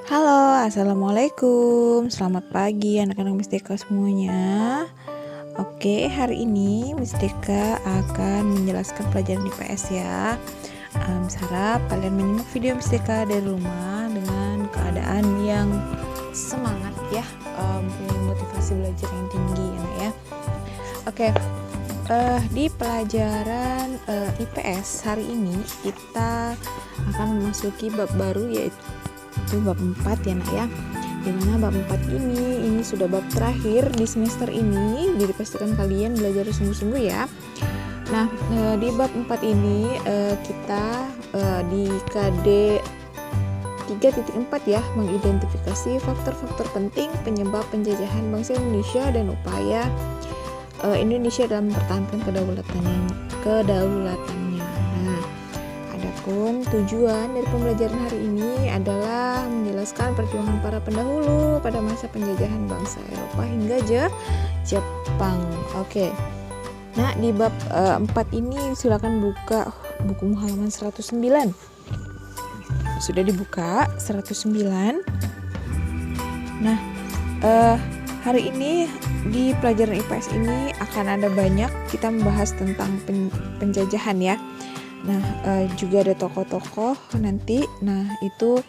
Halo, assalamualaikum. Selamat pagi anak-anak Mistika semuanya. Oke, hari ini Mistika akan menjelaskan pelajaran IPS ya. Harap kalian menyimak video Mistika dari rumah dengan keadaan yang semangat ya, punya motivasi belajar yang tinggi ya. Oke, di pelajaran IPS hari ini kita akan memasuki bab baru, yaitu bab 4 ya nak ya, dimana bab 4 ini sudah bab terakhir di semester ini, jadi pastikan kalian belajar sungguh-sungguh ya. Nah, di bab 4 ini kita di KD 3.4 ya, mengidentifikasi faktor-faktor penting penyebab penjajahan bangsa Indonesia dan upaya Indonesia dalam mempertahankan kedaulatannya. Nah, adapun tujuan dari pembelajaran hari ini adalah menjelaskan perjuangan para pendahulu pada masa penjajahan bangsa Eropa hingga Jepang. Oke. Nah, di bab 4 ini silakan buka buku halaman 109. Sudah dibuka 109. Nah, hari ini di pelajaran IPS ini akan ada banyak kita membahas tentang penjajahan ya. Nah, juga ada tokoh-tokoh nanti. Nah, itu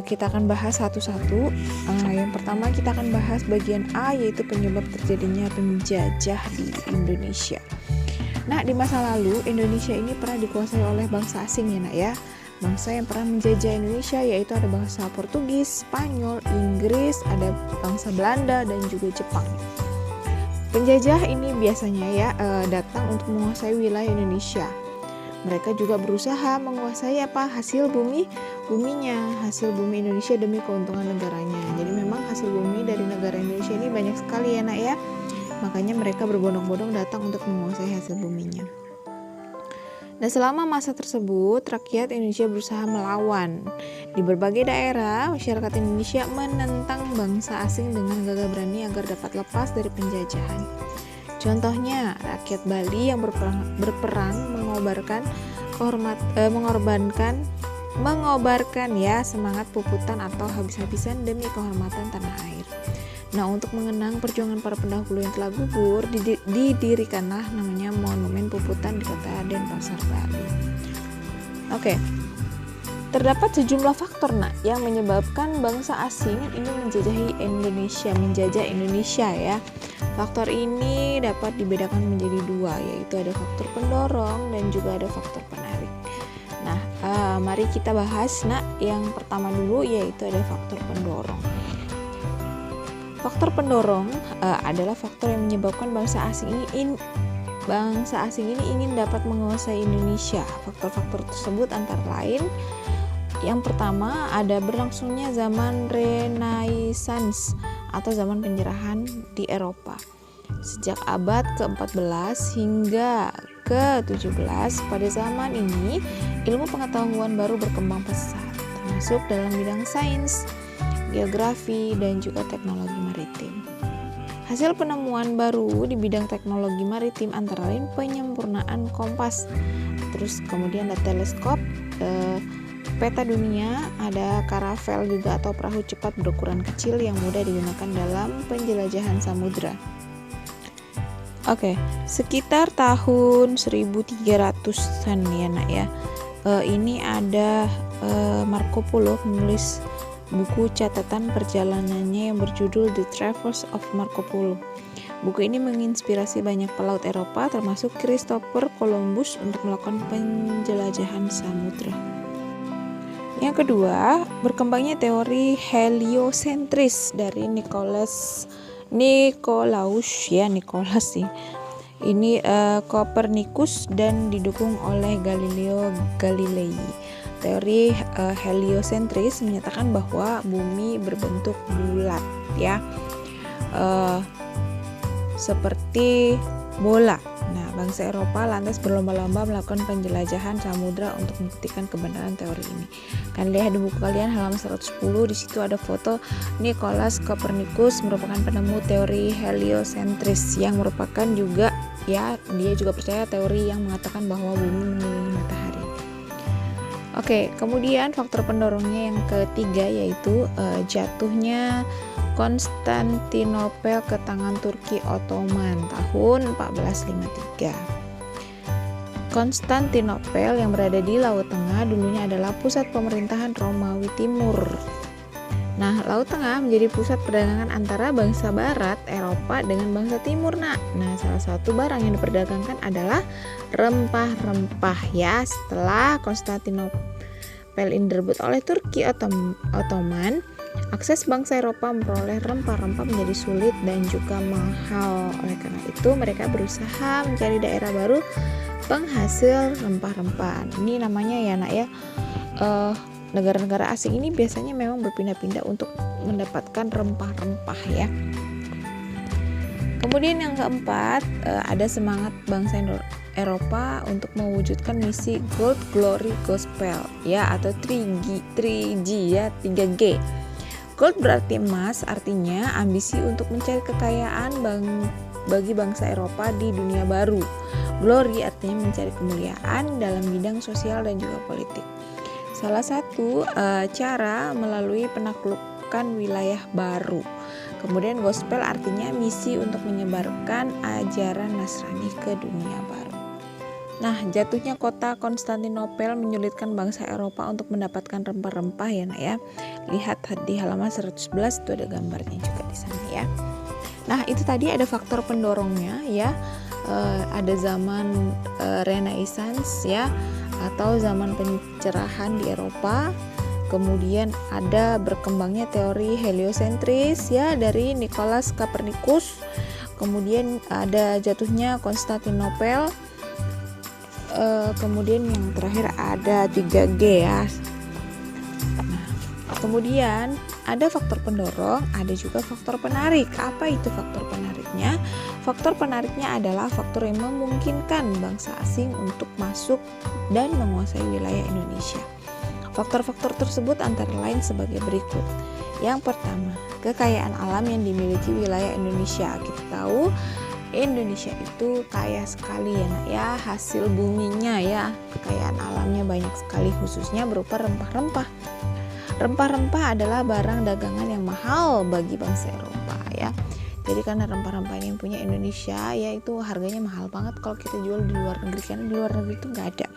kita akan bahas satu-satu. Yang pertama kita akan bahas bagian A, yaitu penyebab terjadinya penjajah di Indonesia. Nah, di masa lalu Indonesia ini pernah dikuasai oleh bangsa asing ya nak ya. Bangsa yang pernah menjajah Indonesia yaitu ada bangsa Portugis, Spanyol, Inggris, ada bangsa Belanda dan juga Jepang. Penjajah ini biasanya ya datang untuk menguasai wilayah Indonesia. Mereka juga berusaha menguasai hasil buminya, hasil bumi Indonesia demi keuntungan negaranya. Jadi memang hasil bumi dari negara Indonesia ini banyak sekali ya nak ya. Makanya mereka berbondong-bondong datang untuk menguasai hasil buminya. Nah, selama masa tersebut rakyat Indonesia berusaha melawan. Di berbagai daerah masyarakat Indonesia menentang bangsa asing dengan gagah berani agar dapat lepas dari penjajahan. Contohnya, rakyat Bali yang berperang mengobarkan ya semangat puputan atau habis-habisan demi kehormatan tanah air. Nah, untuk mengenang perjuangan para pendahulu yang telah gugur, didirikanlah namanya Monumen Puputan di kota Denpasar, Bali. Oke. Terdapat sejumlah faktor yang menyebabkan bangsa asing ini menjajah Indonesia ya. Faktor ini dapat dibedakan menjadi dua, yaitu ada faktor pendorong dan juga ada faktor penarik. Nah, mari kita bahas yang pertama dulu, yaitu ada faktor pendorong. Faktor pendorong adalah faktor yang menyebabkan bangsa asing ini ingin dapat menguasai Indonesia. Faktor-faktor tersebut antara lain, yang pertama ada berlangsungnya zaman Renaissance atau zaman penyerahan di Eropa. Sejak abad ke-14 hingga ke-17, pada zaman ini ilmu pengetahuan baru berkembang pesat, termasuk dalam bidang sains, geografi, dan juga teknologi maritim. Hasil penemuan baru di bidang teknologi maritim antara lain penyempurnaan kompas, terus kemudian ada teleskop, peta dunia, ada karavel juga atau perahu cepat berukuran kecil yang mudah digunakan dalam penjelajahan samudra. Oke, sekitar tahun 1300-an ya nak ya. Ini ada Marco Polo menulis buku catatan perjalanannya yang berjudul The Travels of Marco Polo. Buku ini menginspirasi banyak pelaut Eropa termasuk Christopher Columbus untuk melakukan penjelajahan samudra. Yang kedua, berkembangnya teori heliosentris dari Nikolaus sih. Ini Copernicus dan didukung oleh Galileo Galilei. Teori heliosentris menyatakan bahwa bumi berbentuk bulat ya, seperti bola. Nah, bangsa Eropa lantas berlomba-lomba melakukan penjelajahan samudra untuk membuktikan kebenaran teori ini. Kalian lihat di buku kalian halaman 110, di situ ada foto Nikolaus Copernicus, merupakan penemu teori heliosentris yang merupakan juga ya, dia juga percaya teori yang mengatakan bahwa bumi mengelilingi matahari. Oke, kemudian faktor pendorongnya yang ketiga yaitu jatuhnya Konstantinopel ke tangan Turki Ottoman tahun 1453. Konstantinopel yang berada di Laut Tengah dulunya adalah pusat pemerintahan Romawi Timur. Nah, Laut Tengah menjadi pusat perdagangan antara bangsa Barat Eropa dengan bangsa Timur, Nah, salah satu barang yang diperdagangkan adalah rempah-rempah ya. Setelah Konstantinopel ini direbut oleh Turki Ottoman, akses bangsa Eropa memperoleh rempah-rempah menjadi sulit dan juga mahal. Oleh karena itu, mereka berusaha mencari daerah baru penghasil rempah-rempah. Ini namanya ya nak ya, negara-negara asing ini biasanya memang berpindah-pindah untuk mendapatkan rempah-rempah ya. Kemudian yang keempat, ada semangat bangsa Eropa untuk mewujudkan misi Gold Glory Gospel ya, atau 3G ya, 3G. Gold berarti emas, artinya ambisi untuk mencari kekayaan bagi bangsa Eropa di dunia baru. Glory artinya mencari kemuliaan dalam bidang sosial dan juga politik. Salah satu cara melalui penaklukan wilayah baru. Kemudian gospel artinya misi untuk menyebarkan ajaran Nasrani ke dunia baru. Nah, jatuhnya kota Konstantinopel menyulitkan bangsa Eropa untuk mendapatkan rempah-rempah ya nak ya. Lihat di halaman 111 itu ada gambarnya juga di sana ya. Nah, itu tadi ada faktor pendorongnya ya. Ada zaman Renaissance ya, atau zaman pencerahan di Eropa. Kemudian ada berkembangnya teori heliosentris ya dari Nicholas Copernicus. Kemudian ada jatuhnya Konstantinopel. Kemudian yang terakhir ada 3G ya. Nah, kemudian ada faktor pendorong, ada juga faktor penarik. Apa itu faktor penariknya? Faktor penariknya adalah faktor yang memungkinkan bangsa asing untuk masuk dan menguasai wilayah Indonesia. Faktor-faktor tersebut antara lain sebagai berikut. Yang pertama, kekayaan alam yang dimiliki wilayah Indonesia. Kita tahu Indonesia itu kaya sekali ya nak ya, hasil buminya ya, kekayaan alamnya banyak sekali, khususnya berupa rempah-rempah. Rempah-rempah adalah barang dagangan yang mahal bagi bangsa Eropa ya. Jadi karena rempah-rempah ini yang punya Indonesia ya, itu harganya mahal banget kalau kita jual di luar negeri, karena di luar negeri itu nggak ada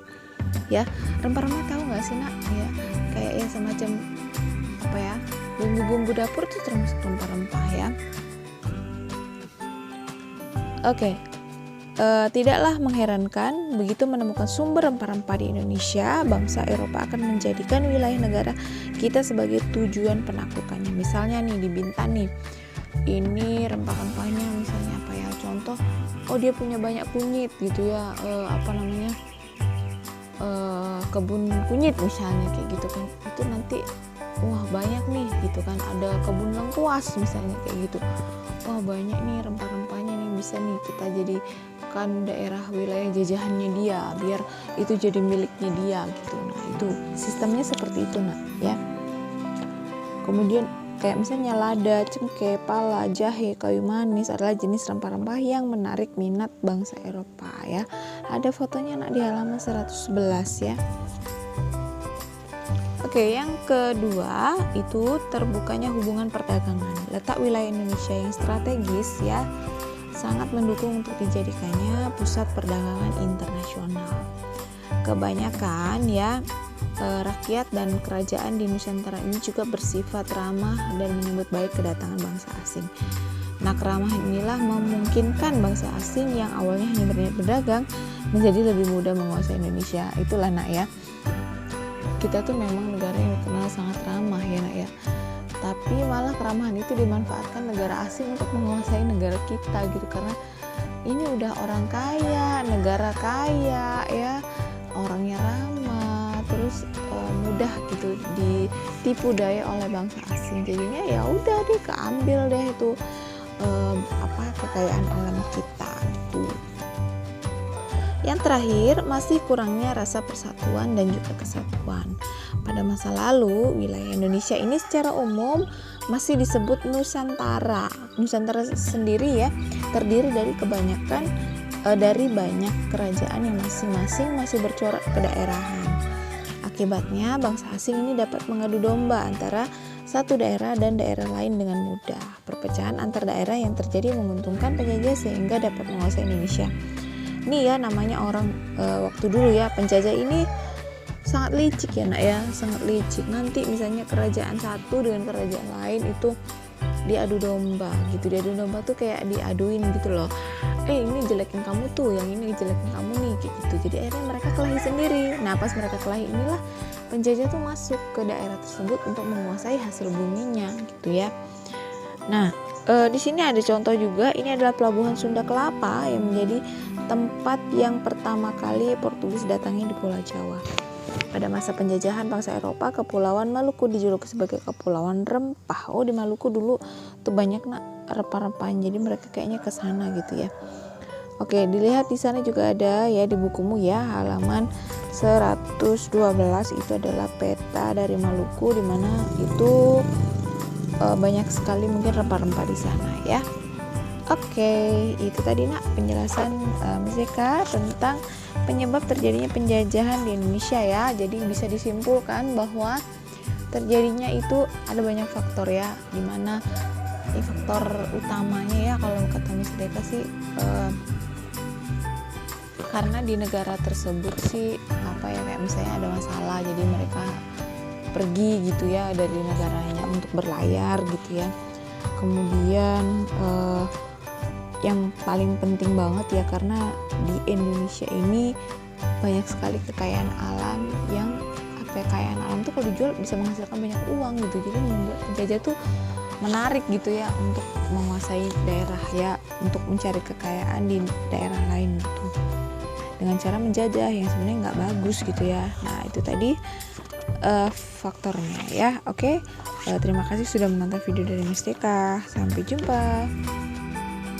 ya. Rempah-rempah tahu nggak sih nak ya, kayak yang semacam apa ya, bumbu-bumbu dapur itu termasuk rempah-rempah ya. Oke. Tidaklah mengherankan begitu menemukan sumber rempah-rempah di Indonesia, bangsa Eropa akan menjadikan wilayah negara kita sebagai tujuan penaklukannya. Misalnya nih di Bintan nih, ini rempah-rempahnya misalnya apa ya, contoh, oh dia punya banyak kunyit gitu ya, kebun kunyit misalnya kayak gitu kan, itu nanti wah banyak nih gitu kan, ada kebun lengkuas misalnya kayak gitu, wah banyak nih rempah-rempahnya nih, bisa nih kita jadikan daerah wilayah jajahannya dia, biar itu jadi miliknya dia gitu. Nah itu sistemnya seperti itu nak ya. Kemudian kayak misalnya lada, cengkeh, pala, jahe, kayu manis adalah jenis rempah-rempah yang menarik minat bangsa Eropa ya. Ada fotonya nak di halaman 111 ya. Oke, yang kedua itu terbukanya hubungan perdagangan. Letak wilayah Indonesia yang strategis ya sangat mendukung untuk dijadikannya pusat perdagangan internasional. Kebanyakan ya rakyat dan kerajaan di Nusantara ini juga bersifat ramah dan menyambut baik kedatangan bangsa asing. Nah, keramahan inilah memungkinkan bangsa asing yang awalnya hanya berniat berdagang menjadi lebih mudah menguasai Indonesia. Itulah nak ya, kita tuh memang negara yang dikenal sangat ramah ya nak ya, tapi malah keramahan itu dimanfaatkan negara asing untuk menguasai negara kita gitu, karena ini udah orang kaya, negara kaya ya, orangnya ramah, terus mudah gitu ditipu daya oleh bangsa asing. Jadinya ya udah deh, keambil deh itu kekayaan alam kita gitu. Yang terakhir, masih kurangnya rasa persatuan dan juga kesatuan. Pada masa lalu, wilayah Indonesia ini secara umum masih disebut Nusantara. Nusantara sendiri ya terdiri dari banyak kerajaan yang masing-masing masih bercorak kedaerahan. Akibatnya bangsa asing ini dapat mengadu domba antara satu daerah dan daerah lain dengan mudah. Perpecahan antar daerah yang terjadi menguntungkan penjajah sehingga dapat menguasai Indonesia. Ini ya namanya orang waktu dulu ya, penjajah ini sangat licik ya nak ya, sangat licik. Nanti misalnya kerajaan satu dengan kerajaan lain itu diadu domba gitu. Diadu domba tuh kayak diaduin gitu loh. Ini jelekin kamu tuh, yang ini jelekin kamu nih kayak gitu. Jadi akhirnya mereka kelahi sendiri. Nah pas mereka kelahi inilah penjajah tuh masuk ke daerah tersebut untuk menguasai hasil buminya gitu ya. Nah di sini ada contoh juga. Ini adalah pelabuhan Sunda Kelapa yang menjadi tempat yang pertama kali Portugis datangi di Pulau Jawa. Pada masa penjajahan bangsa Eropa, Kepulauan Maluku dijuluki sebagai Kepulauan Rempah. Di Maluku dulu tuh banyak rempah-rempahan, jadi mereka kayaknya ke sana gitu ya. Oke, dilihat di sana juga ada ya di bukumu ya, halaman 112 itu adalah peta dari Maluku, di mana itu banyak sekali mungkin rempah-rempah di sana ya. Oke, itu tadi nak penjelasan Miss Eka tentang penyebab terjadinya penjajahan di Indonesia ya. Jadi bisa disimpulkan bahwa terjadinya itu ada banyak faktor ya, dimana faktor utamanya ya kalau kata Miss Eka sih karena di negara tersebut sih kayak misalnya ada masalah, jadi mereka pergi gitu ya dari negaranya untuk berlayar gitu ya. Kemudian yang paling penting banget ya, karena di Indonesia ini banyak sekali kekayaan alam yang kekayaan alam tuh kalau dijual bisa menghasilkan banyak uang gitu. Jadi membuat penjajah tuh menarik gitu ya untuk menguasai daerah ya, untuk mencari kekayaan di daerah lain gitu dengan cara menjajah yang sebenarnya nggak bagus gitu ya. Nah itu tadi faktornya ya. Oke, terima kasih sudah menonton video dari Miss Eka. Sampai jumpa.